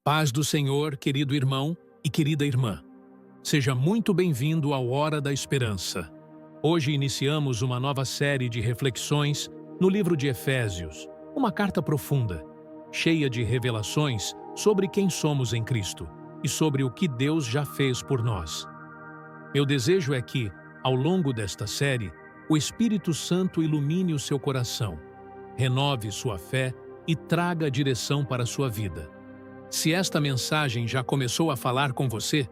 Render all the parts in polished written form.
Paz do Senhor, querido irmão e querida irmã. Seja muito bem-vindo ao Hora da Esperança. Hoje iniciamos uma nova série de reflexões no livro de Efésios, uma carta profunda, cheia de revelações sobre quem somos em Cristo e sobre o que Deus já fez por nós. Meu desejo é que, ao longo desta série, o Espírito Santo ilumine o seu coração, renove sua fé e traga direção para a sua vida. Se esta mensagem já começou a falar com você,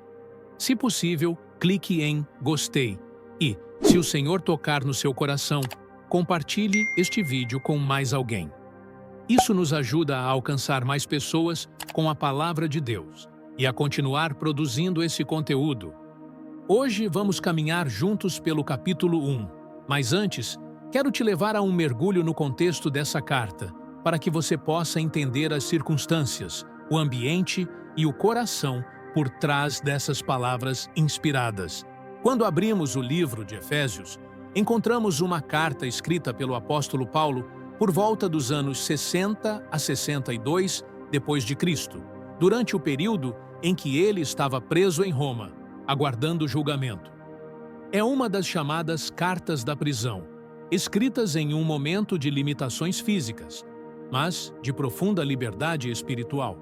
se possível, clique em Gostei e, se o Senhor tocar no seu coração, compartilhe este vídeo com mais alguém. Isso nos ajuda a alcançar mais pessoas com a Palavra de Deus e a continuar produzindo esse conteúdo. Hoje vamos caminhar juntos pelo capítulo 1, mas antes, quero te levar a um mergulho no contexto dessa carta, para que você possa entender as circunstâncias, o ambiente e o coração por trás dessas palavras inspiradas. Quando abrimos o livro de Efésios, encontramos uma carta escrita pelo apóstolo Paulo por volta dos anos 60 a 62 depois de Cristo, durante o período em que ele estava preso em Roma, aguardando julgamento. É uma das chamadas cartas da prisão, escritas em um momento de limitações físicas, mas de profunda liberdade espiritual.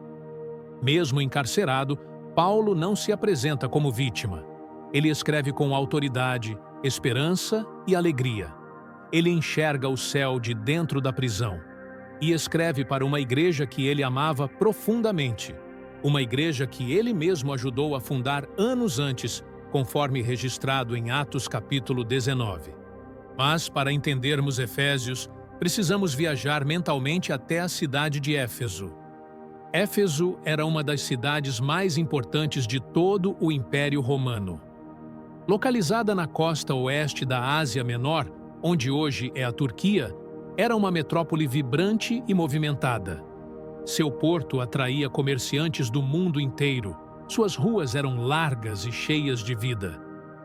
Mesmo encarcerado, Paulo não se apresenta como vítima. Ele escreve com autoridade, esperança e alegria. Ele enxerga o céu de dentro da prisão e escreve para uma igreja que ele amava profundamente, uma igreja que ele mesmo ajudou a fundar anos antes, conforme registrado em Atos capítulo 19. Mas, para entendermos Efésios, precisamos viajar mentalmente até a cidade de Éfeso. Éfeso era uma das cidades mais importantes de todo o Império Romano. Localizada na costa oeste da Ásia Menor, onde hoje é a Turquia, era uma metrópole vibrante e movimentada. Seu porto atraía comerciantes do mundo inteiro, suas ruas eram largas e cheias de vida,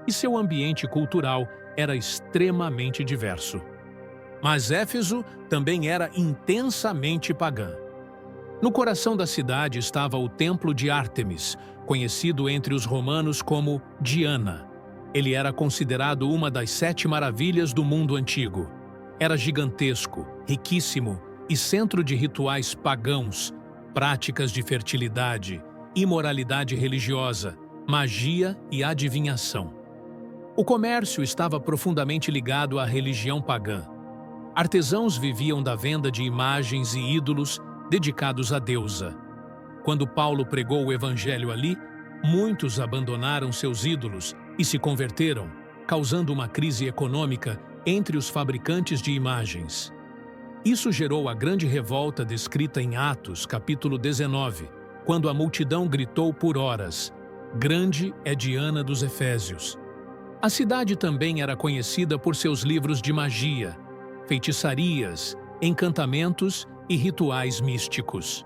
e seu ambiente cultural era extremamente diverso. Mas Éfeso também era intensamente pagã. No coração da cidade estava o Templo de Ártemis, conhecido entre os romanos como Diana. Ele era considerado uma das 7 maravilhas do mundo antigo. Era gigantesco, riquíssimo e centro de rituais pagãos, práticas de fertilidade, imoralidade religiosa, magia e adivinhação. O comércio estava profundamente ligado à religião pagã. Artesãos viviam da venda de imagens e ídolos dedicados à deusa. Quando Paulo pregou o evangelho ali, muitos abandonaram seus ídolos e se converteram, causando uma crise econômica entre os fabricantes de imagens. Isso gerou a grande revolta descrita em Atos, capítulo 19, quando a multidão gritou por horas: "Grande é Diana dos Efésios." A cidade também era conhecida por seus livros de magia, feitiçarias, encantamentos e rituais místicos.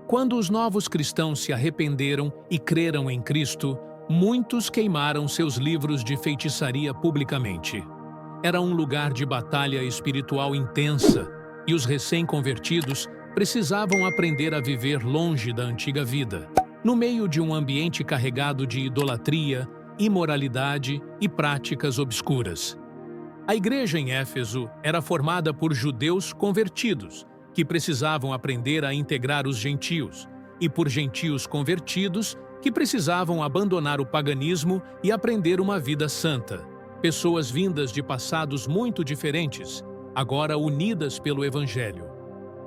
Quando os novos cristãos se arrependeram e creram em Cristo, muitos queimaram seus livros de feitiçaria publicamente. Era um lugar de batalha espiritual intensa e os recém-convertidos precisavam aprender a viver longe da antiga vida, no meio de um ambiente carregado de idolatria, imoralidade e práticas obscuras. A igreja em Éfeso era formada por judeus convertidos, que precisavam aprender a integrar os gentios, e por gentios convertidos, que precisavam abandonar o paganismo e aprender uma vida santa. Pessoas vindas de passados muito diferentes, agora unidas pelo Evangelho.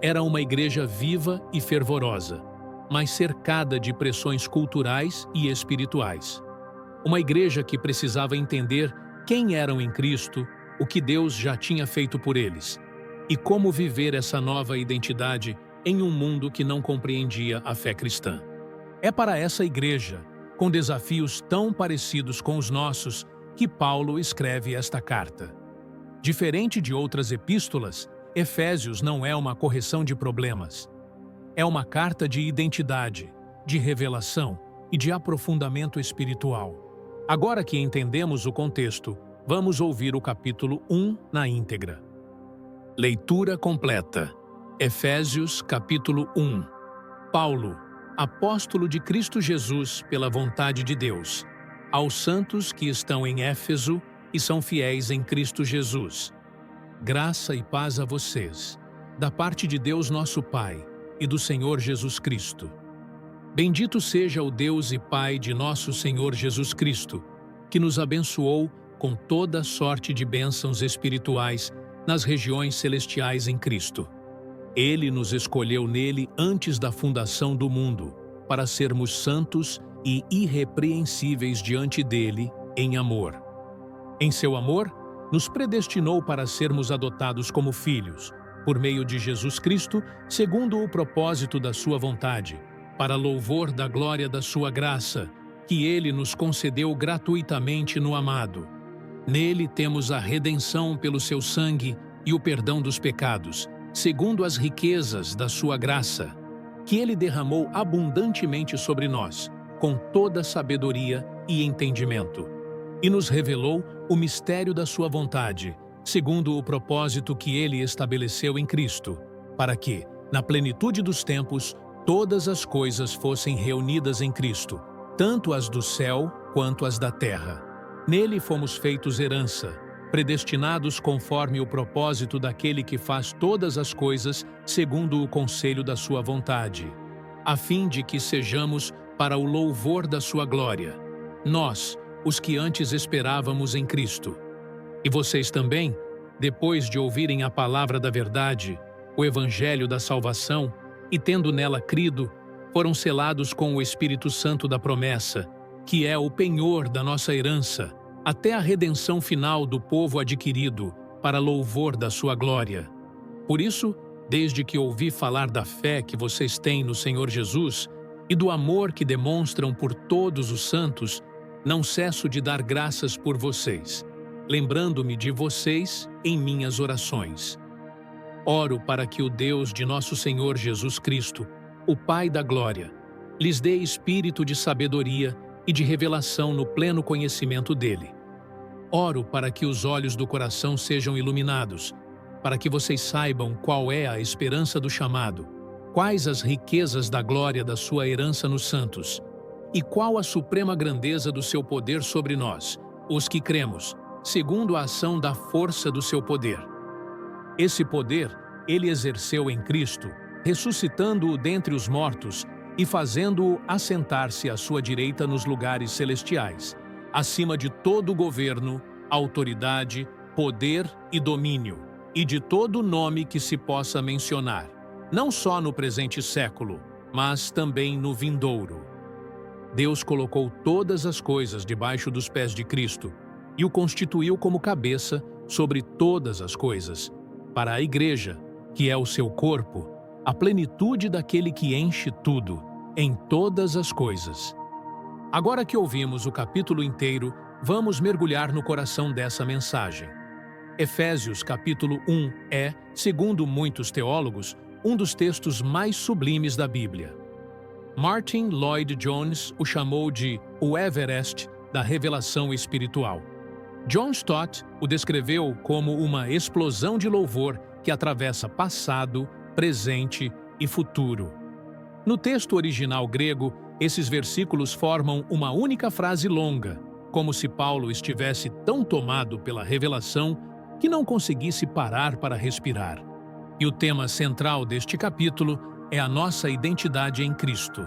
Era uma igreja viva e fervorosa, mas cercada de pressões culturais e espirituais. Uma igreja que precisava entender quem eram em Cristo, o que Deus já tinha feito por eles, e como viver essa nova identidade em um mundo que não compreendia a fé cristã. É para essa igreja, com desafios tão parecidos com os nossos, que Paulo escreve esta carta. Diferente de outras epístolas, Efésios não é uma correção de problemas. É uma carta de identidade, de revelação e de aprofundamento espiritual. Agora que entendemos o contexto, vamos ouvir o capítulo 1 na íntegra. Leitura completa. Efésios capítulo 1. Paulo, apóstolo de Cristo Jesus pela vontade de Deus, aos santos que estão em Éfeso e são fiéis em Cristo Jesus. Graça e paz a vocês, da parte de Deus nosso Pai e do Senhor Jesus Cristo. Bendito seja o Deus e Pai de nosso Senhor Jesus Cristo, que nos abençoou com toda sorte de bênçãos espirituais nas regiões celestiais em Cristo. Ele nos escolheu nele antes da fundação do mundo, para sermos santos e irrepreensíveis diante dele em amor. Em seu amor, nos predestinou para sermos adotados como filhos, por meio de Jesus Cristo, segundo o propósito da sua vontade, para louvor da glória da sua graça, que ele nos concedeu gratuitamente no amado. Nele temos a redenção pelo seu sangue e o perdão dos pecados, segundo as riquezas da sua graça, que ele derramou abundantemente sobre nós, com toda sabedoria e entendimento, e nos revelou o mistério da sua vontade, segundo o propósito que ele estabeleceu em Cristo, para que, na plenitude dos tempos, todas as coisas fossem reunidas em Cristo, tanto as do céu quanto as da terra. Nele fomos feitos herança, predestinados conforme o propósito daquele que faz todas as coisas segundo o conselho da sua vontade, a fim de que sejamos para o louvor da sua glória, nós, os que antes esperávamos em Cristo. E vocês também, depois de ouvirem a palavra da verdade, o evangelho da salvação, e tendo nela crido, foram selados com o Espírito Santo da promessa, que é o penhor da nossa herança, até a redenção final do povo adquirido, para louvor da sua glória. Por isso, desde que ouvi falar da fé que vocês têm no Senhor Jesus e do amor que demonstram por todos os santos, não cesso de dar graças por vocês, lembrando-me de vocês em minhas orações. Oro para que o Deus de nosso Senhor Jesus Cristo, o Pai da glória, lhes dê espírito de sabedoria e de revelação no pleno conhecimento dele. Oro para que os olhos do coração sejam iluminados, para que vocês saibam qual é a esperança do chamado, quais as riquezas da glória da sua herança nos santos, e qual a suprema grandeza do seu poder sobre nós, os que cremos, segundo a ação da força do seu poder. Esse poder ele exerceu em Cristo, ressuscitando-o dentre os mortos e fazendo-o assentar-se à sua direita nos lugares celestiais, acima de todo governo, autoridade, poder e domínio, e de todo nome que se possa mencionar, não só no presente século, mas também no vindouro. Deus colocou todas as coisas debaixo dos pés de Cristo e o constituiu como cabeça sobre todas as coisas, para a Igreja, que é o seu corpo, a plenitude daquele que enche tudo, em todas as coisas. Agora que ouvimos o capítulo inteiro, vamos mergulhar no coração dessa mensagem. Efésios capítulo 1 é, segundo muitos teólogos, um dos textos mais sublimes da Bíblia. Martin Lloyd-Jones o chamou de o Everest da revelação espiritual. John Stott o descreveu como uma explosão de louvor que atravessa passado, presente e futuro. No texto original grego, esses versículos formam uma única frase longa, como se Paulo estivesse tão tomado pela revelação que não conseguisse parar para respirar. E o tema central deste capítulo é a nossa identidade em Cristo.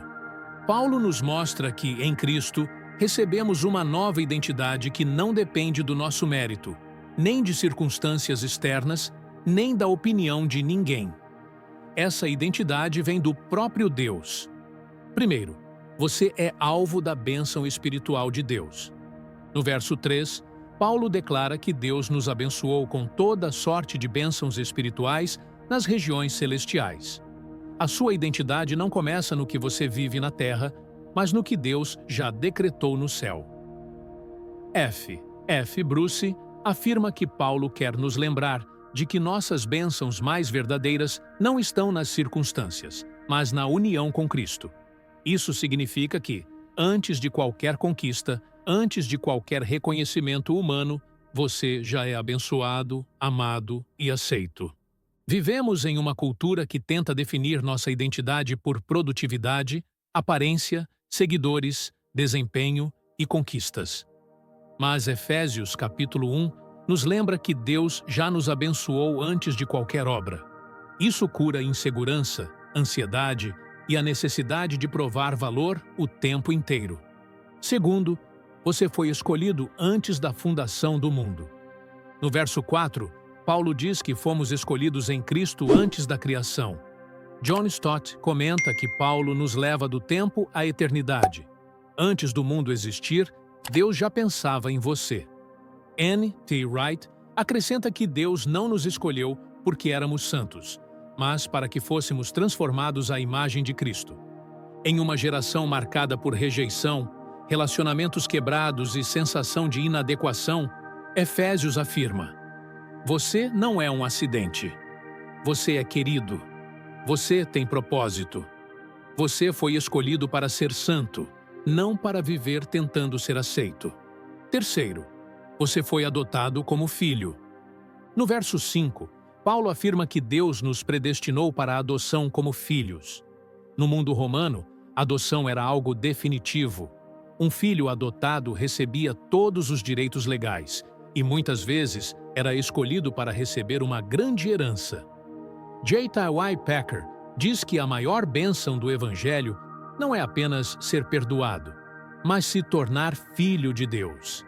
Paulo nos mostra que, em Cristo, recebemos uma nova identidade que não depende do nosso mérito, nem de circunstâncias externas, nem da opinião de ninguém. Essa identidade vem do próprio Deus. Primeiro, você é alvo da bênção espiritual de Deus. No verso 3, Paulo declara que Deus nos abençoou com toda sorte de bênçãos espirituais nas regiões celestiais. A sua identidade não começa no que você vive na terra, mas no que Deus já decretou no céu. F. Bruce afirma que Paulo quer nos lembrar de que nossas bênçãos mais verdadeiras não estão nas circunstâncias, mas na união com Cristo. Isso significa que, antes de qualquer conquista, antes de qualquer reconhecimento humano, você já é abençoado, amado e aceito. Vivemos em uma cultura que tenta definir nossa identidade por produtividade, aparência, seguidores, desempenho e conquistas. Mas Efésios capítulo 1 nos lembra que Deus já nos abençoou antes de qualquer obra. Isso cura insegurança, ansiedade e a necessidade de provar valor o tempo inteiro. Segundo, você foi escolhido antes da fundação do mundo. No verso 4, Paulo diz que fomos escolhidos em Cristo antes da criação. John Stott comenta que Paulo nos leva do tempo à eternidade. Antes do mundo existir, Deus já pensava em você. N. T. Wright acrescenta que Deus não nos escolheu porque éramos santos, mas para que fôssemos transformados à imagem de Cristo. Em uma geração marcada por rejeição, relacionamentos quebrados e sensação de inadequação, Efésios afirma: você não é um acidente. Você é querido. Você tem propósito. Você foi escolhido para ser santo, não para viver tentando ser aceito. Terceiro, você foi adotado como filho. No verso 5, Paulo afirma que Deus nos predestinou para a adoção como filhos. No mundo romano, a adoção era algo definitivo. Um filho adotado recebia todos os direitos legais e muitas vezes era escolhido para receber uma grande herança. J. T.Y. Packer diz que a maior bênção do Evangelho não é apenas ser perdoado, mas se tornar filho de Deus.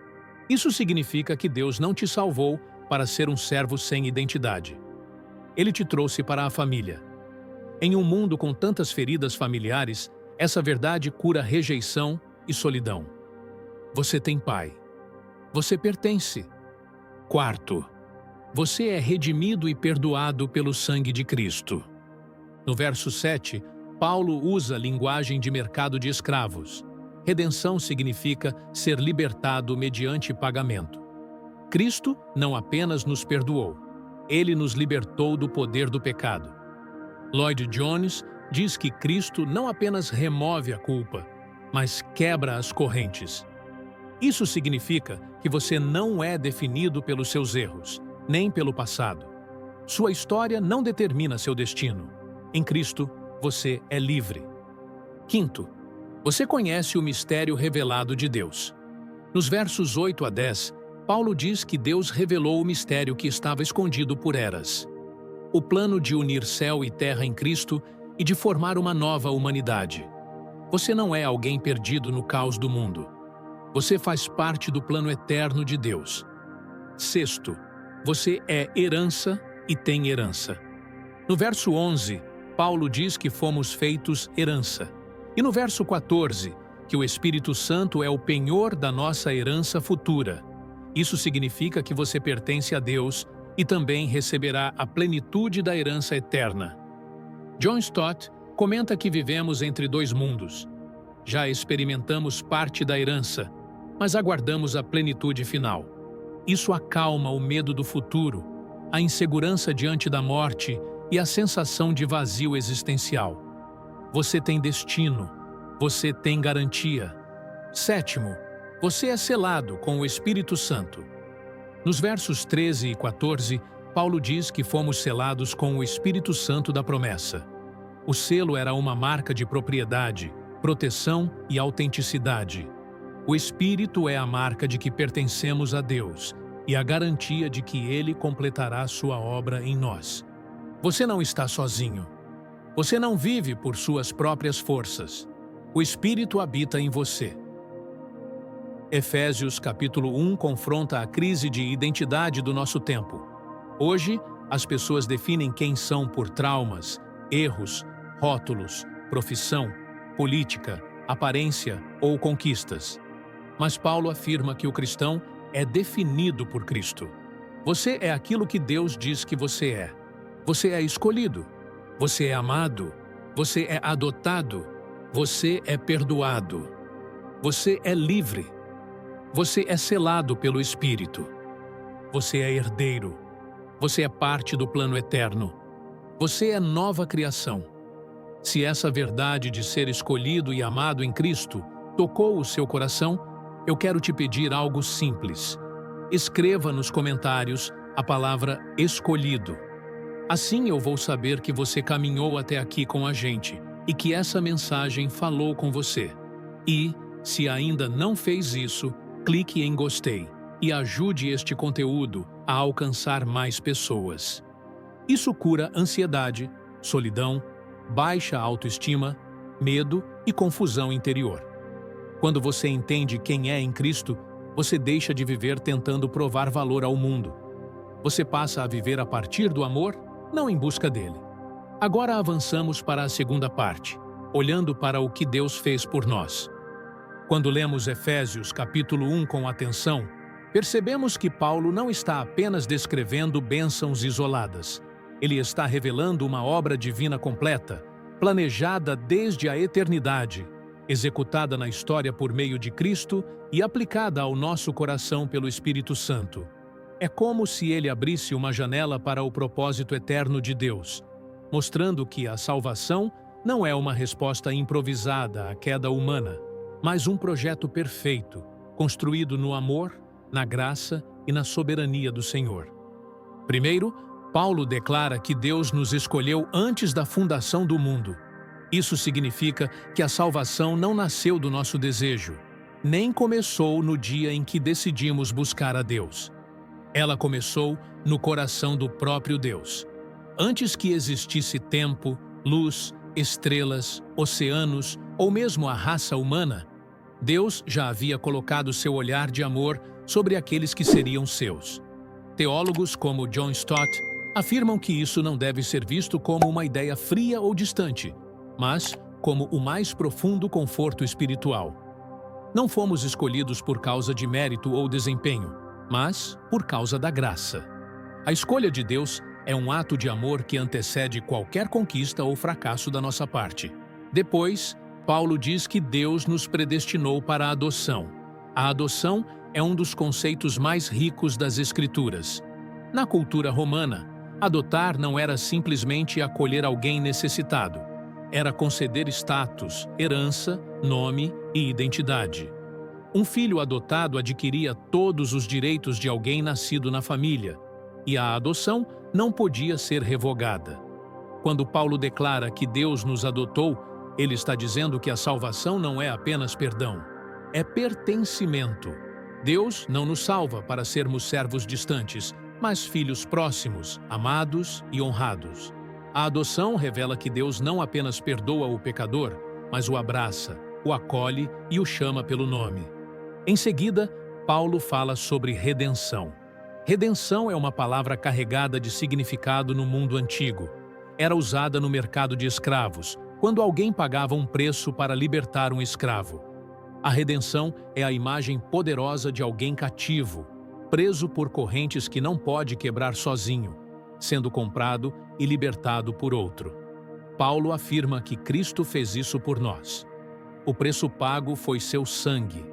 Isso significa que Deus não te salvou para ser um servo sem identidade. Ele te trouxe para a família. Em um mundo com tantas feridas familiares, essa verdade cura rejeição e solidão. Você tem pai. Você pertence. Quarto, você é redimido e perdoado pelo sangue de Cristo. No verso 7, Paulo usa a linguagem de mercado de escravos. Redenção significa ser libertado mediante pagamento. Cristo não apenas nos perdoou, ele nos libertou do poder do pecado. Lloyd Jones diz que Cristo não apenas remove a culpa, mas quebra as correntes. Isso significa que você não é definido pelos seus erros, nem pelo passado. Sua história não determina seu destino. Em Cristo, você é livre. Quinto, você conhece o mistério revelado de Deus. Nos versos 8 a 10, Paulo diz que Deus revelou o mistério que estava escondido por eras. O plano de unir céu e terra em Cristo e de formar uma nova humanidade. Você não é alguém perdido no caos do mundo. Você faz parte do plano eterno de Deus. Sexto, você é herança e tem herança. No verso 11, Paulo diz que fomos feitos herança. E no verso 14, que o Espírito Santo é o penhor da nossa herança futura. Isso significa que você pertence a Deus e também receberá a plenitude da herança eterna. John Stott comenta que vivemos entre dois mundos. Já experimentamos parte da herança, mas aguardamos a plenitude final. Isso acalma o medo do futuro, a insegurança diante da morte e a sensação de vazio existencial. Você tem destino, você tem garantia. Sétimo, você é selado com o Espírito Santo. Nos versos 13 e 14, Paulo diz que fomos selados com o Espírito Santo da promessa. O selo era uma marca de propriedade, proteção e autenticidade. O Espírito é a marca de que pertencemos a Deus e a garantia de que Ele completará sua obra em nós. Você não está sozinho. Você não vive por suas próprias forças. O Espírito habita em você. Efésios capítulo 1 confronta a crise de identidade do nosso tempo. Hoje, as pessoas definem quem são por traumas, erros, rótulos, profissão, política, aparência ou conquistas. Mas Paulo afirma que o cristão é definido por Cristo. Você é aquilo que Deus diz que você é. Você é escolhido. Você é amado. Você é adotado. Você é perdoado. Você é livre. Você é selado pelo Espírito. Você é herdeiro. Você é parte do plano eterno. Você é nova criação. Se essa verdade de ser escolhido e amado em Cristo tocou o seu coração, eu quero te pedir algo simples. Escreva nos comentários a palavra escolhido. Assim eu vou saber que você caminhou até aqui com a gente, e que essa mensagem falou com você. E, se ainda não fez isso, clique em gostei e ajude este conteúdo a alcançar mais pessoas. Isso cura ansiedade, solidão, baixa autoestima, medo e confusão interior. Quando você entende quem é em Cristo, você deixa de viver tentando provar valor ao mundo. Você passa a viver a partir do amor, não em busca dele. Agora avançamos para a segunda parte, olhando para o que Deus fez por nós. Quando lemos Efésios capítulo 1 com atenção, percebemos que Paulo não está apenas descrevendo bênçãos isoladas. Ele está revelando uma obra divina completa, planejada desde a eternidade, executada na história por meio de Cristo e aplicada ao nosso coração pelo Espírito Santo. É como se ele abrisse uma janela para o propósito eterno de Deus, mostrando que a salvação não é uma resposta improvisada à queda humana, mas um projeto perfeito, construído no amor, na graça e na soberania do Senhor. Primeiro, Paulo declara que Deus nos escolheu antes da fundação do mundo. Isso significa que a salvação não nasceu do nosso desejo, nem começou no dia em que decidimos buscar a Deus. Ela começou no coração do próprio Deus. Antes que existisse tempo, luz, estrelas, oceanos ou mesmo a raça humana, Deus já havia colocado seu olhar de amor sobre aqueles que seriam seus. Teólogos como John Stott afirmam que isso não deve ser visto como uma ideia fria ou distante, mas como o mais profundo conforto espiritual. Não fomos escolhidos por causa de mérito ou desempenho, mas por causa da graça. A escolha de Deus é um ato de amor que antecede qualquer conquista ou fracasso da nossa parte. Depois, Paulo diz que Deus nos predestinou para a adoção. A adoção é um dos conceitos mais ricos das Escrituras. Na cultura romana, adotar não era simplesmente acolher alguém necessitado. Era conceder status, herança, nome e identidade. Um filho adotado adquiria todos os direitos de alguém nascido na família, e a adoção não podia ser revogada. Quando Paulo declara que Deus nos adotou, ele está dizendo que a salvação não é apenas perdão, é pertencimento. Deus não nos salva para sermos servos distantes, mas filhos próximos, amados e honrados. A adoção revela que Deus não apenas perdoa o pecador, mas o abraça, o acolhe e o chama pelo nome. Em seguida, Paulo fala sobre redenção. Redenção é uma palavra carregada de significado no mundo antigo. Era usada no mercado de escravos, quando alguém pagava um preço para libertar um escravo. A redenção é a imagem poderosa de alguém cativo, preso por correntes que não pode quebrar sozinho, sendo comprado e libertado por outro. Paulo afirma que Cristo fez isso por nós. O preço pago foi seu sangue.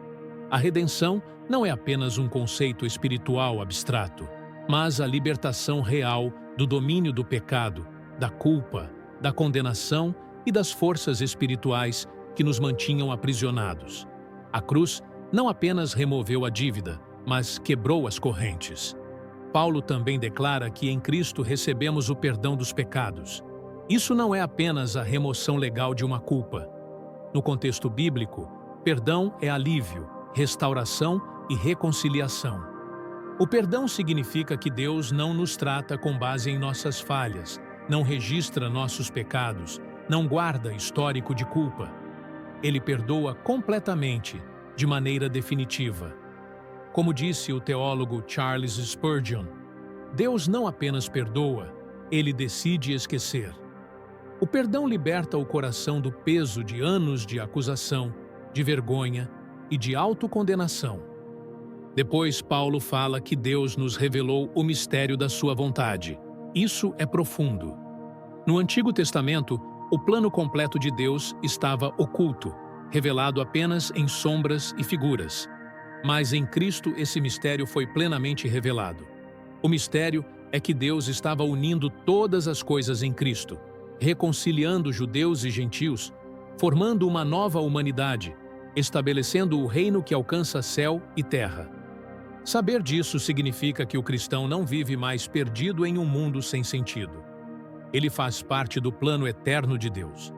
A redenção não é apenas um conceito espiritual abstrato, mas a libertação real do domínio do pecado, da culpa, da condenação e das forças espirituais que nos mantinham aprisionados. A cruz não apenas removeu a dívida, mas quebrou as correntes. Paulo também declara que em Cristo recebemos o perdão dos pecados. Isso não é apenas a remoção legal de uma culpa. No contexto bíblico, perdão é alívio, restauração e reconciliação. O perdão significa que Deus não nos trata com base em nossas falhas, não registra nossos pecados, não guarda histórico de culpa. Ele perdoa completamente, de maneira definitiva. Como disse o teólogo Charles Spurgeon, Deus não apenas perdoa, ele decide esquecer. O perdão liberta o coração do peso de anos de acusação, de vergonha e de autocondenação. Depois, Paulo fala que Deus nos revelou o mistério da sua vontade. Isso é profundo. No Antigo Testamento, o plano completo de Deus estava oculto, revelado apenas em sombras e figuras. Mas em Cristo esse mistério foi plenamente revelado. O mistério é que Deus estava unindo todas as coisas em Cristo, reconciliando judeus e gentios, formando uma nova humanidade, estabelecendo o reino que alcança céu e terra. Saber disso significa que o cristão não vive mais perdido em um mundo sem sentido. Ele faz parte do plano eterno de Deus.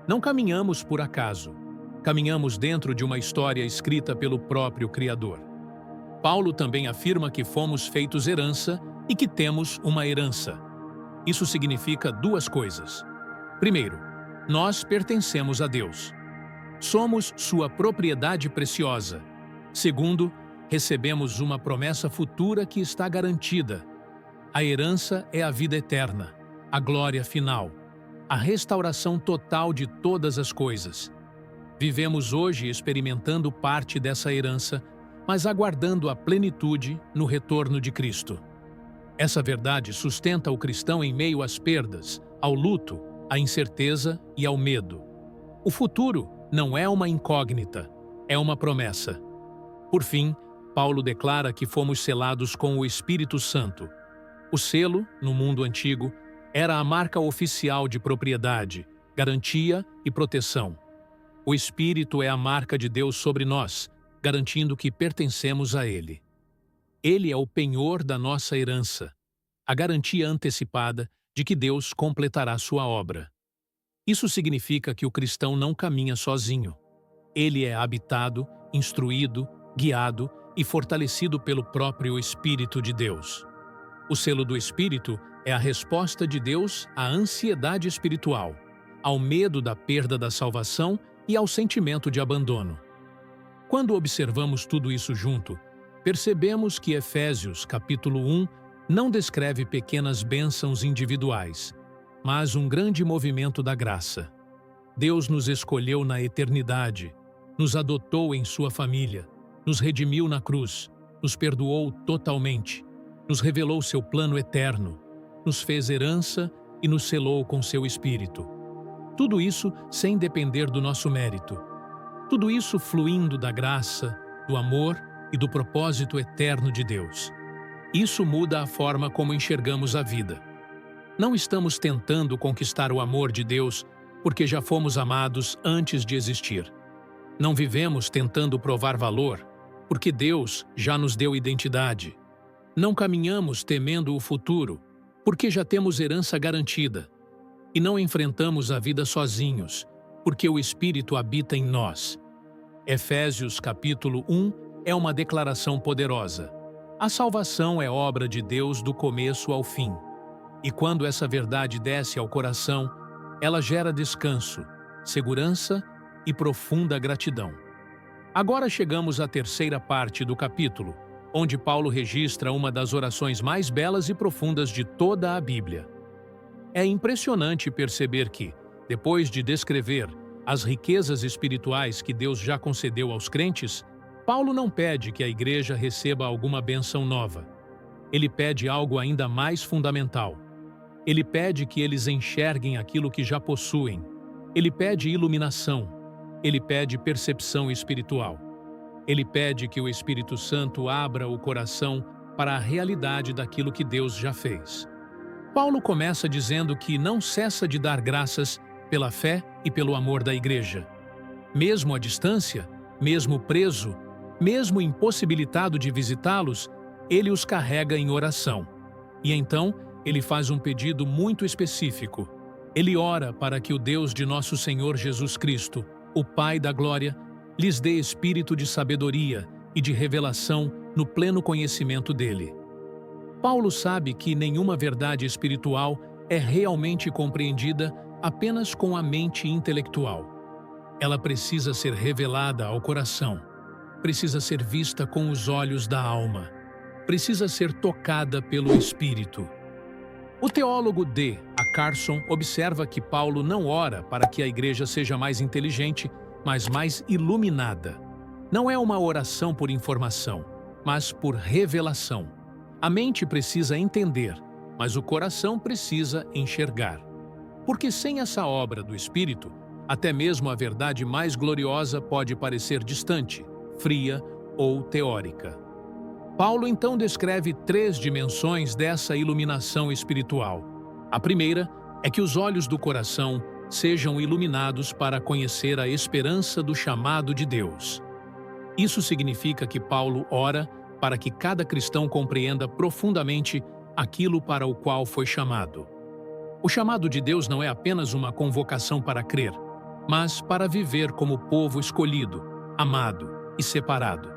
Não caminhamos por acaso. Caminhamos dentro de uma história escrita pelo próprio Criador. Paulo também afirma que fomos feitos herança e que temos uma herança. Isso significa duas coisas. Primeiro, nós pertencemos a Deus. Somos sua propriedade preciosa. Segundo, recebemos uma promessa futura que está garantida. A herança é a vida eterna, a glória final, a restauração total de todas as coisas. Vivemos hoje experimentando parte dessa herança, mas aguardando a plenitude no retorno de Cristo. Essa verdade sustenta o cristão em meio às perdas, ao luto, à incerteza e ao medo. O futuro não é uma incógnita, é uma promessa. Por fim, Paulo declara que fomos selados com o Espírito Santo. O selo, no mundo antigo, era a marca oficial de propriedade, garantia e proteção. O Espírito é a marca de Deus sobre nós, garantindo que pertencemos a Ele. Ele é o penhor da nossa herança, a garantia antecipada de que Deus completará sua obra. Isso significa que o cristão não caminha sozinho. Ele é habitado, instruído, guiado e fortalecido pelo próprio Espírito de Deus. O selo do Espírito é a resposta de Deus à ansiedade espiritual, ao medo da perda da salvação e ao sentimento de abandono. Quando observamos tudo isso junto, percebemos que Efésios, capítulo 1, não descreve pequenas bênçãos individuais, mas um grande movimento da graça. Deus nos escolheu na eternidade, nos adotou em sua família, nos redimiu na cruz, nos perdoou totalmente, nos revelou seu plano eterno, nos fez herança e nos selou com seu Espírito. Tudo isso sem depender do nosso mérito. Tudo isso fluindo da graça, do amor e do propósito eterno de Deus. Isso muda a forma como enxergamos a vida. Não estamos tentando conquistar o amor de Deus porque já fomos amados antes de existir. Não vivemos tentando provar valor porque Deus já nos deu identidade. Não caminhamos temendo o futuro porque já temos herança garantida. E não enfrentamos a vida sozinhos porque o Espírito habita em nós. Efésios capítulo 1 é uma declaração poderosa. A salvação é obra de Deus do começo ao fim. E quando essa verdade desce ao coração, ela gera descanso, segurança e profunda gratidão. Agora chegamos à terceira parte do capítulo, onde Paulo registra uma das orações mais belas e profundas de toda a Bíblia. É impressionante perceber que, depois de descrever as riquezas espirituais que Deus já concedeu aos crentes, Paulo não pede que a igreja receba alguma bênção nova. Ele pede algo ainda mais fundamental. Ele pede que eles enxerguem aquilo que já possuem. Ele pede iluminação. Ele pede percepção espiritual. Ele pede que o Espírito Santo abra o coração para a realidade daquilo que Deus já fez. Paulo começa dizendo que não cessa de dar graças pela fé e pelo amor da igreja. Mesmo à distância, mesmo preso, mesmo impossibilitado de visitá-los, ele os carrega em oração. E então, ele faz um pedido muito específico. Ele ora para que o Deus de nosso Senhor Jesus Cristo, o Pai da Glória, lhes dê espírito de sabedoria e de revelação no pleno conhecimento dele. Paulo sabe que nenhuma verdade espiritual é realmente compreendida apenas com a mente intelectual. Ela precisa ser revelada ao coração, precisa ser vista com os olhos da alma, precisa ser tocada pelo Espírito. O teólogo D. A. Carson observa que Paulo não ora para que a igreja seja mais inteligente, mas mais iluminada. Não é uma oração por informação, mas por revelação. A mente precisa entender, mas o coração precisa enxergar. Porque sem essa obra do Espírito, até mesmo a verdade mais gloriosa pode parecer distante, fria ou teórica. Paulo então descreve 3 dimensões dessa iluminação espiritual. A primeira é que os olhos do coração sejam iluminados para conhecer a esperança do chamado de Deus. Isso significa que Paulo ora para que cada cristão compreenda profundamente aquilo para o qual foi chamado. O chamado de Deus não é apenas uma convocação para crer, mas para viver como povo escolhido, amado e separado.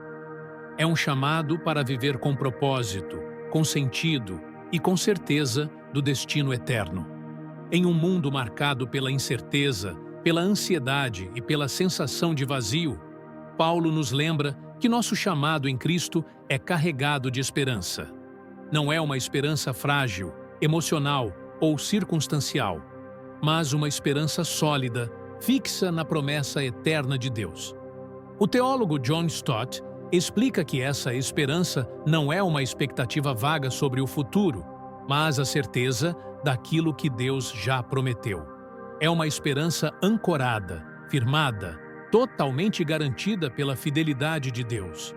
É um chamado para viver com propósito, com sentido e com certeza do destino eterno. Em um mundo marcado pela incerteza, pela ansiedade e pela sensação de vazio, Paulo nos lembra que nosso chamado em Cristo é carregado de esperança. Não é uma esperança frágil, emocional ou circunstancial, mas uma esperança sólida, fixa na promessa eterna de Deus. O teólogo John Stott explica que essa esperança não é uma expectativa vaga sobre o futuro, mas a certeza daquilo que Deus já prometeu. É uma esperança ancorada, firmada, totalmente garantida pela fidelidade de Deus.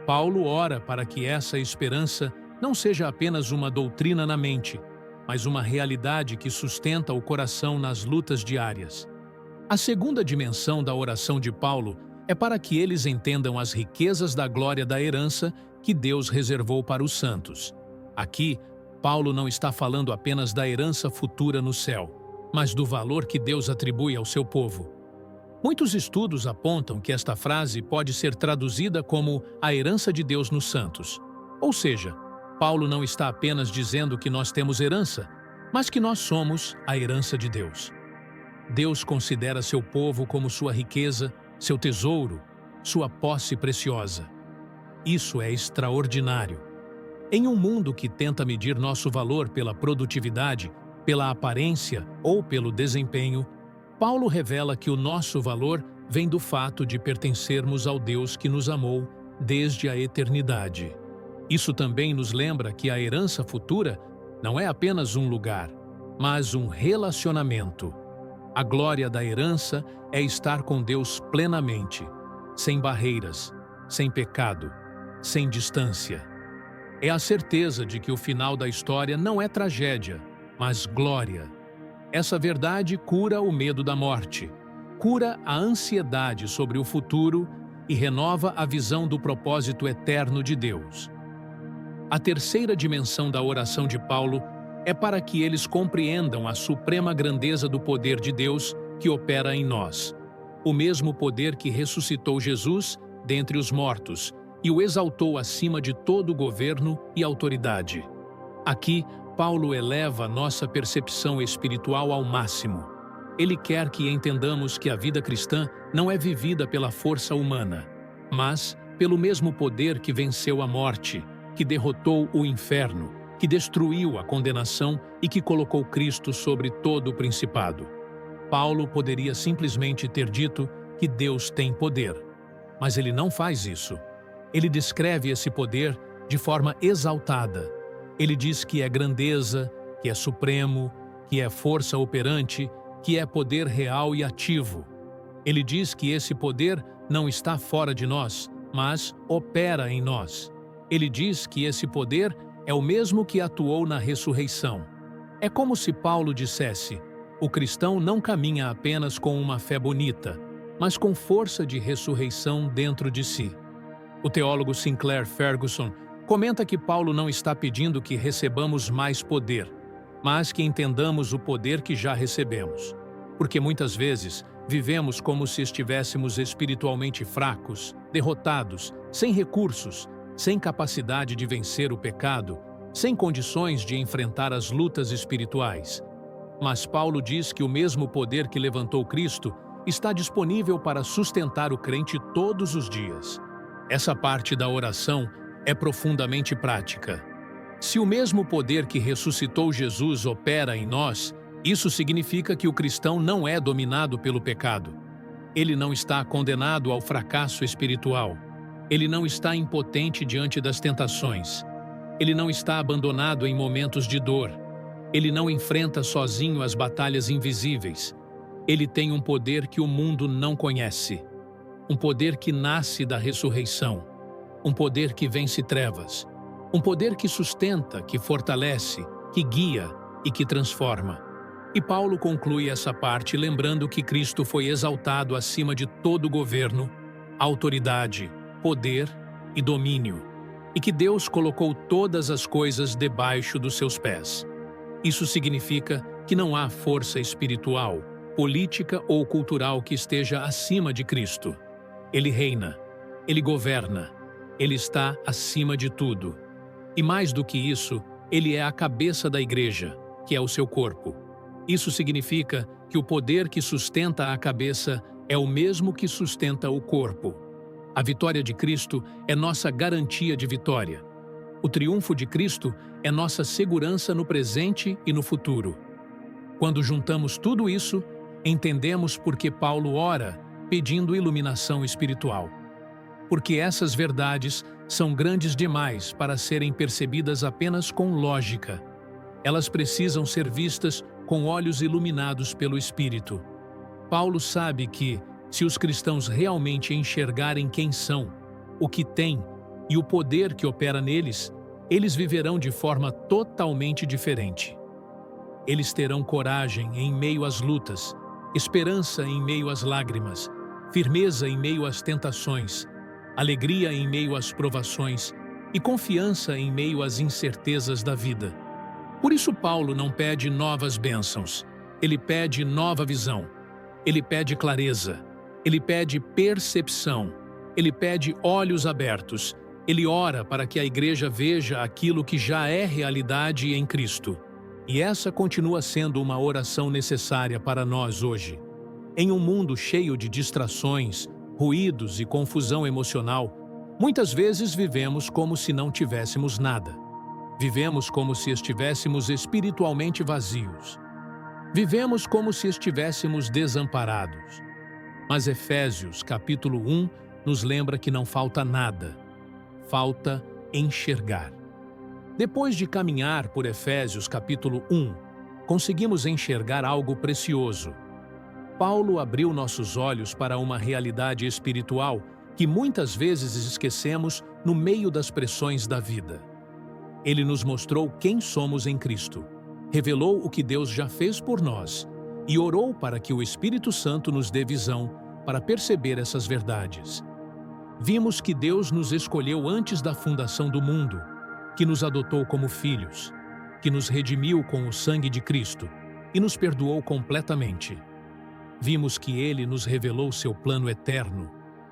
Paulo ora para que essa esperança não seja apenas uma doutrina na mente, mas uma realidade que sustenta o coração nas lutas diárias. A segunda dimensão da oração de Paulo é para que eles entendam as riquezas da glória da herança que Deus reservou para os santos. Aqui, Paulo não está falando apenas da herança futura no céu, mas do valor que Deus atribui ao seu povo. Muitos estudos apontam que esta frase pode ser traduzida como a herança de Deus nos santos. Ou seja, Paulo não está apenas dizendo que nós temos herança, mas que nós somos a herança de Deus. Deus considera seu povo como sua riqueza, seu tesouro, sua posse preciosa. Isso é extraordinário. Em um mundo que tenta medir nosso valor pela produtividade, pela aparência ou pelo desempenho, Paulo revela que o nosso valor vem do fato de pertencermos ao Deus que nos amou desde a eternidade. Isso também nos lembra que a herança futura não é apenas um lugar, mas um relacionamento. A glória da herança é estar com Deus plenamente, sem barreiras, sem pecado, sem distância. É a certeza de que o final da história não é tragédia, mas glória. Essa verdade cura o medo da morte, cura a ansiedade sobre o futuro e renova a visão do propósito eterno de Deus. A terceira dimensão da oração de Paulo é para que eles compreendam a suprema grandeza do poder de Deus que opera em nós, o mesmo poder que ressuscitou Jesus dentre os mortos e o exaltou acima de todo governo e autoridade. Aqui, Paulo eleva nossa percepção espiritual ao máximo. Ele quer que entendamos que a vida cristã não é vivida pela força humana, mas pelo mesmo poder que venceu a morte, que derrotou o inferno, que destruiu a condenação e que colocou Cristo sobre todo o principado. Paulo poderia simplesmente ter dito que Deus tem poder, mas ele não faz isso. Ele descreve esse poder de forma exaltada. Ele diz que é grandeza, que é supremo, que é força operante, que é poder real e ativo. Ele diz que esse poder não está fora de nós, mas opera em nós. Ele diz que esse poder é o mesmo que atuou na ressurreição. É como se Paulo dissesse: o cristão não caminha apenas com uma fé bonita, mas com força de ressurreição dentro de si. O teólogo Sinclair Ferguson comenta que Paulo não está pedindo que recebamos mais poder, mas que entendamos o poder que já recebemos. Porque muitas vezes vivemos como se estivéssemos espiritualmente fracos, derrotados, sem recursos, sem capacidade de vencer o pecado, sem condições de enfrentar as lutas espirituais. Mas Paulo diz que o mesmo poder que levantou Cristo está disponível para sustentar o crente todos os dias. Essa parte da oração é profundamente prática. Se o mesmo poder que ressuscitou Jesus opera em nós, isso significa que o cristão não é dominado pelo pecado. Ele não está condenado ao fracasso espiritual. Ele não está impotente diante das tentações. Ele não está abandonado em momentos de dor. Ele não enfrenta sozinho as batalhas invisíveis. Ele tem um poder que o mundo não conhece. Um poder que nasce da ressurreição. Um poder que vence trevas. Um poder que sustenta, que fortalece, que guia e que transforma. E Paulo conclui essa parte lembrando que Cristo foi exaltado acima de todo governo, autoridade, poder e domínio, e que Deus colocou todas as coisas debaixo dos seus pés. Isso significa que não há força espiritual, política ou cultural que esteja acima de Cristo. Ele reina, ele governa, ele está acima de tudo. E mais do que isso, ele é a cabeça da igreja, que é o seu corpo. Isso significa que o poder que sustenta a cabeça é o mesmo que sustenta o corpo. A vitória de Cristo é nossa garantia de vitória. O triunfo de Cristo é nossa segurança no presente e no futuro. Quando juntamos tudo isso, entendemos por que Paulo ora pedindo iluminação espiritual. Porque essas verdades são grandes demais para serem percebidas apenas com lógica. Elas precisam ser vistas com olhos iluminados pelo Espírito. Paulo sabe que, se os cristãos realmente enxergarem quem são, o que têm e o poder que opera neles, eles viverão de forma totalmente diferente. Eles terão coragem em meio às lutas, esperança em meio às lágrimas, firmeza em meio às tentações, alegria em meio às provações e confiança em meio às incertezas da vida. Por isso Paulo não pede novas bênçãos, ele pede nova visão, ele pede clareza, ele pede percepção, ele pede olhos abertos, ele ora para que a igreja veja aquilo que já é realidade em Cristo. E essa continua sendo uma oração necessária para nós hoje. Em um mundo cheio de distrações, ruídos e confusão emocional, muitas vezes vivemos como se não tivéssemos nada. Vivemos como se estivéssemos espiritualmente vazios. Vivemos como se estivéssemos desamparados. Mas Efésios, capítulo 1, nos lembra que não falta nada. Falta enxergar. Depois de caminhar por Efésios, capítulo 1, conseguimos enxergar algo precioso. Paulo abriu nossos olhos para uma realidade espiritual que muitas vezes esquecemos no meio das pressões da vida. Ele nos mostrou quem somos em Cristo, revelou o que Deus já fez por nós e orou para que o Espírito Santo nos dê visão para perceber essas verdades. Vimos que Deus nos escolheu antes da fundação do mundo, que nos adotou como filhos, que nos redimiu com o sangue de Cristo e nos perdoou completamente. Vimos que Ele nos revelou seu plano eterno,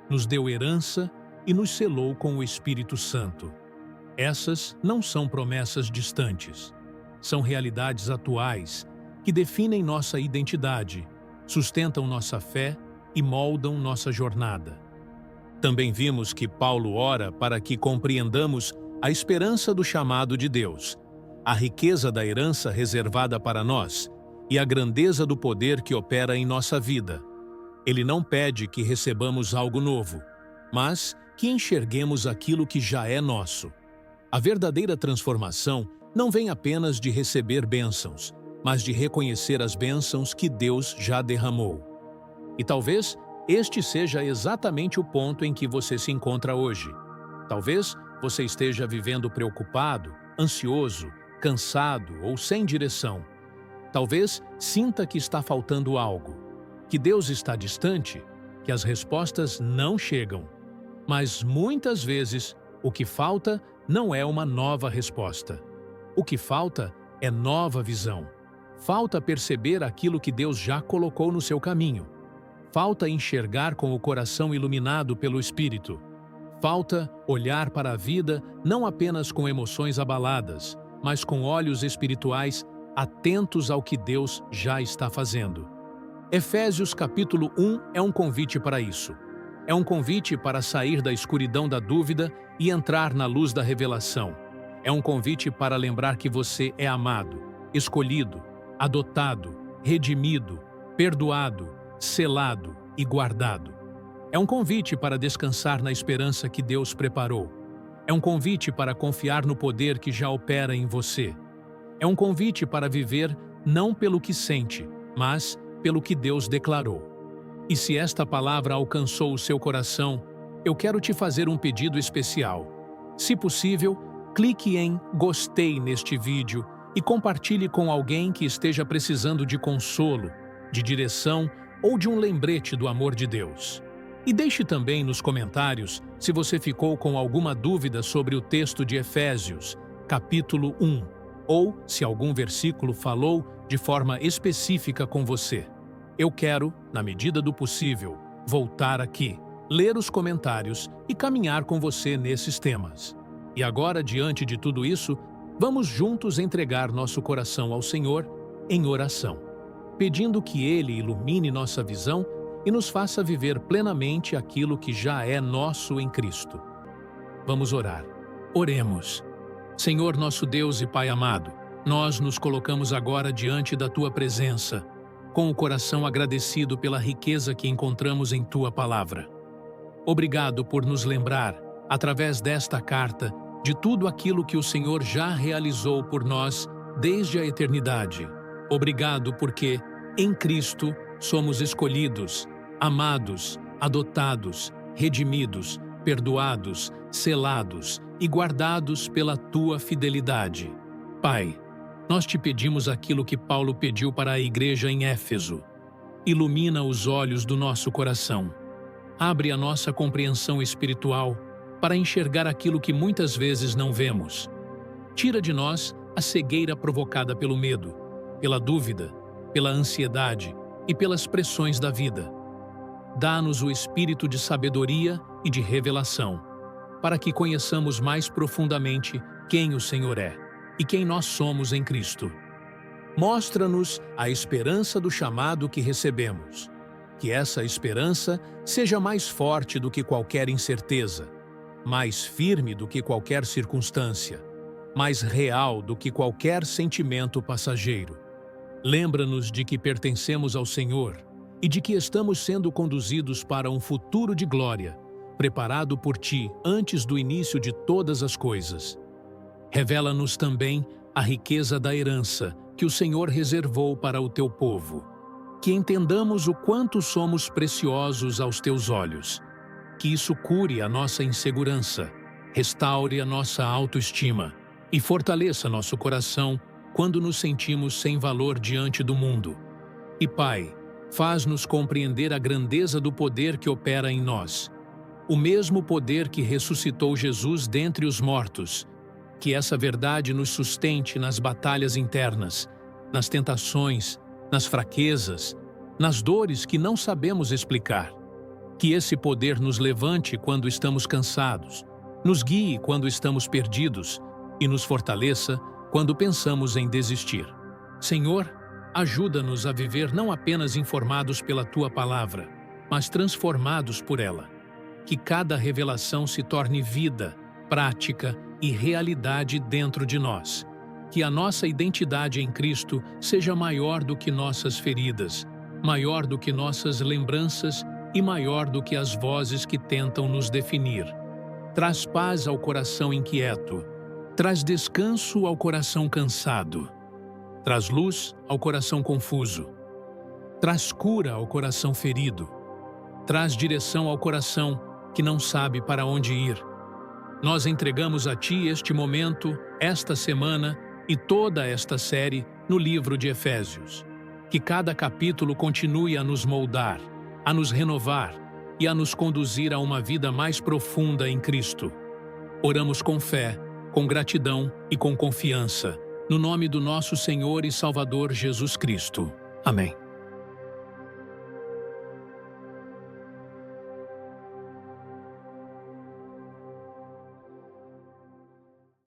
nos deu herança e nos selou com o Espírito Santo. Essas não são promessas distantes. São realidades atuais que definem nossa identidade, sustentam nossa fé e moldam nossa jornada. Também vimos que Paulo ora para que compreendamos a esperança do chamado de Deus, a riqueza da herança reservada para nós e a grandeza do poder que opera em nossa vida. Ele não pede que recebamos algo novo, mas que enxerguemos aquilo que já é nosso. A verdadeira transformação não vem apenas de receber bênçãos, mas de reconhecer as bênçãos que Deus já derramou. E talvez este seja exatamente o ponto em que você se encontra hoje. Talvez você esteja vivendo preocupado, ansioso, cansado ou sem direção. Talvez sinta que está faltando algo, que Deus está distante, que as respostas não chegam. Mas muitas vezes o que falta não é uma nova resposta. O que falta é nova visão. Falta perceber aquilo que Deus já colocou no seu caminho. Falta enxergar com o coração iluminado pelo Espírito. Falta olhar para a vida não apenas com emoções abaladas, mas com olhos espirituais atentos ao que Deus já está fazendo. Efésios capítulo 1 é um convite para isso. É um convite para sair da escuridão da dúvida e entrar na luz da revelação. É um convite para lembrar que você é amado, escolhido, adotado, redimido, perdoado, selado e guardado. É um convite para descansar na esperança que Deus preparou. É um convite para confiar no poder que já opera em você. É um convite para viver não pelo que sente, mas pelo que Deus declarou. E se esta palavra alcançou o seu coração, eu quero te fazer um pedido especial. Se possível, clique em gostei neste vídeo e compartilhe com alguém que esteja precisando de consolo, de direção ou de um lembrete do amor de Deus. E deixe também nos comentários se você ficou com alguma dúvida sobre o texto de Efésios, capítulo 1, ou se algum versículo falou de forma específica com você. Eu quero, na medida do possível, voltar aqui, ler os comentários e caminhar com você nesses temas. E agora, diante de tudo isso, vamos juntos entregar nosso coração ao Senhor em oração, pedindo que Ele ilumine nossa visão e nos faça viver plenamente aquilo que já é nosso em Cristo. Vamos orar. Oremos. Senhor nosso Deus e Pai amado, nós nos colocamos agora diante da Tua presença, com o coração agradecido pela riqueza que encontramos em Tua palavra. Obrigado por nos lembrar, através desta carta, de tudo aquilo que o Senhor já realizou por nós desde a eternidade. Obrigado porque, em Cristo, somos escolhidos, amados, adotados, redimidos, perdoados, selados e guardados pela Tua fidelidade. Pai, nós te pedimos aquilo que Paulo pediu para a igreja em Éfeso. Ilumina os olhos do nosso coração. Abre a nossa compreensão espiritual para enxergar aquilo que muitas vezes não vemos. Tira de nós a cegueira provocada pelo medo, pela dúvida, pela ansiedade e pelas pressões da vida. Dá-nos o espírito de sabedoria e de revelação, para que conheçamos mais profundamente quem o Senhor é e quem nós somos em Cristo. Mostra-nos a esperança do chamado que recebemos. Que essa esperança seja mais forte do que qualquer incerteza, mais firme do que qualquer circunstância, mais real do que qualquer sentimento passageiro. Lembra-nos de que pertencemos ao Senhor e de que estamos sendo conduzidos para um futuro de glória, preparado por Ti antes do início de todas as coisas. Revela-nos também a riqueza da herança que o Senhor reservou para o Teu povo. Que entendamos o quanto somos preciosos aos Teus olhos. Que isso cure a nossa insegurança, restaure a nossa autoestima e fortaleça nosso coração quando nos sentimos sem valor diante do mundo. E Pai, faz-nos compreender a grandeza do poder que opera em nós. O mesmo poder que ressuscitou Jesus dentre os mortos. Que essa verdade nos sustente nas batalhas internas, nas tentações, nas fraquezas, nas dores que não sabemos explicar. Que esse poder nos levante quando estamos cansados, nos guie quando estamos perdidos e nos fortaleça quando pensamos em desistir. Senhor, ajuda-nos a viver não apenas informados pela Tua palavra, mas transformados por ela. Que cada revelação se torne vida, prática e realidade dentro de nós. Que a nossa identidade em Cristo seja maior do que nossas feridas, maior do que nossas lembranças e maior do que as vozes que tentam nos definir. Traz paz ao coração inquieto, traz descanso ao coração cansado, traz luz ao coração confuso, traz cura ao coração ferido, traz direção ao coração que não sabe para onde ir. Nós entregamos a Ti este momento, esta semana e toda esta série no livro de Efésios. Que cada capítulo continue a nos moldar, a nos renovar e a nos conduzir a uma vida mais profunda em Cristo. Oramos com fé, com gratidão e com confiança, no nome do nosso Senhor e Salvador Jesus Cristo. Amém.